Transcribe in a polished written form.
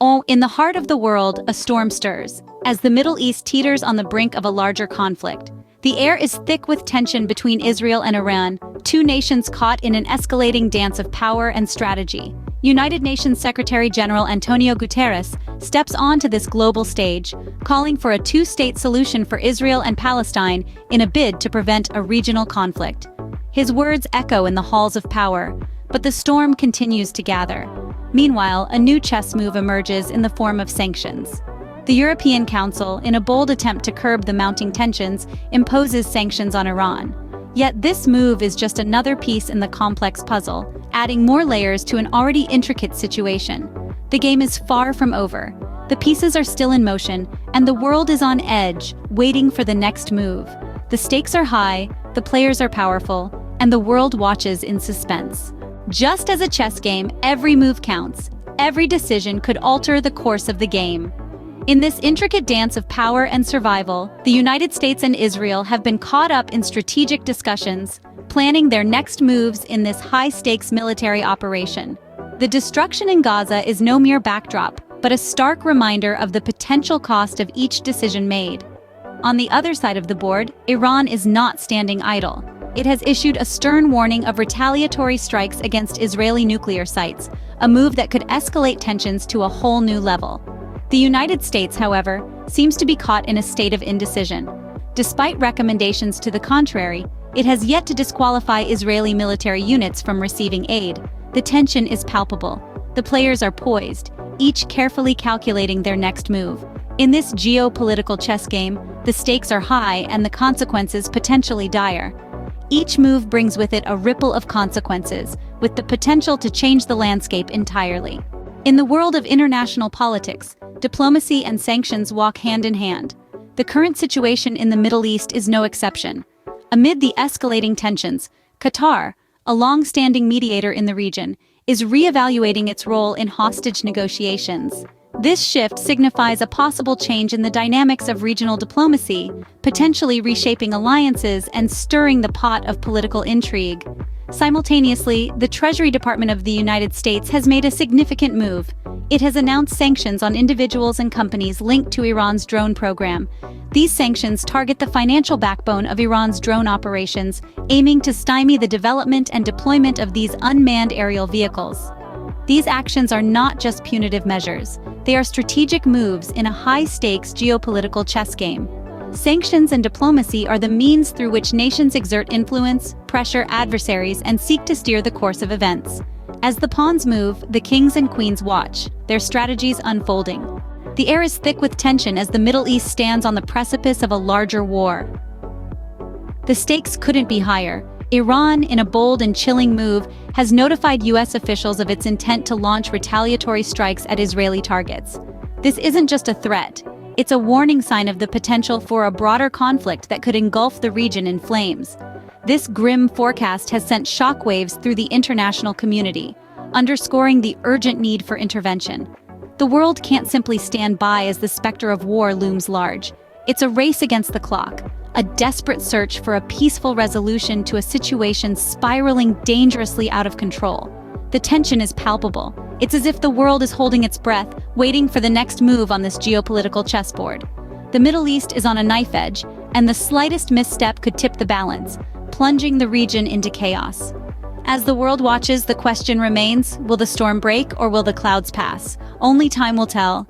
Oh, in the heart of the world, a storm stirs, as the Middle East teeters on the brink of a larger conflict. The air is thick with tension between Israel and Iran, two nations caught in an escalating dance of power and strategy. United Nations Secretary-General Antonio Guterres steps onto this global stage, calling for a two-state solution for Israel and Palestine in a bid to prevent a regional conflict. His words echo in the halls of power, but the storm continues to gather. Meanwhile, a new chess move emerges in the form of sanctions. The European Council, in a bold attempt to curb the mounting tensions, imposes sanctions on Iran. Yet this move is just another piece in the complex puzzle, adding more layers to an already intricate situation. The game is far from over. The pieces are still in motion, and the world is on edge, waiting for the next move. The stakes are high, the players are powerful, and the world watches in suspense. Just as a chess game, every move counts. Every decision could alter the course of the game. In this intricate dance of power and survival, the United States and Israel have been caught up in strategic discussions, planning their next moves in this high-stakes military operation. The destruction in Gaza is no mere backdrop, but a stark reminder of the potential cost of each decision made. On the other side of the board, Iran is not standing idle. It has issued a stern warning of retaliatory strikes against Israeli nuclear sites, a move that could escalate tensions to a whole new level. The United States, however, seems to be caught in a state of indecision. Despite recommendations to the contrary, it has yet to disqualify Israeli military units from receiving aid. The tension is palpable. The players are poised, each carefully calculating their next move. In this geopolitical chess game, the stakes are high and the consequences potentially dire. Each move brings with it a ripple of consequences, with the potential to change the landscape entirely. In the world of international politics, diplomacy and sanctions walk hand in hand. The current situation in the Middle East is no exception. Amid the escalating tensions, Qatar, a long-standing mediator in the region, is re-evaluating its role in hostage negotiations. This shift signifies a possible change in the dynamics of regional diplomacy, potentially reshaping alliances and stirring the pot of political intrigue. Simultaneously, the Treasury Department of the United States has made a significant move. It has announced sanctions on individuals and companies linked to Iran's drone program. These sanctions target the financial backbone of Iran's drone operations, aiming to stymie the development and deployment of these unmanned aerial vehicles. These actions are not just punitive measures. They are strategic moves in a high-stakes geopolitical chess game. Sanctions and diplomacy are the means through which nations exert influence, pressure adversaries, and seek to steer the course of events. As the pawns move, the kings and queens watch, their strategies unfolding. The air is thick with tension as the Middle East stands on the precipice of a larger war. The stakes couldn't be higher. Iran, in a bold and chilling move, has notified U.S. officials of its intent to launch retaliatory strikes at Israeli targets. This isn't just a threat. It's a warning sign of the potential for a broader conflict that could engulf the region in flames. This grim forecast has sent shockwaves through the international community, underscoring the urgent need for intervention. The world can't simply stand by as the specter of war looms large. It's a race against the clock, a desperate search for a peaceful resolution to a situation spiraling dangerously out of control. The tension is palpable. It's as if the world is holding its breath, waiting for the next move on this geopolitical chessboard. The Middle East is on a knife edge, and the slightest misstep could tip the balance, plunging the region into chaos. As the world watches, the question remains, will the storm break or will the clouds pass? Only time will tell.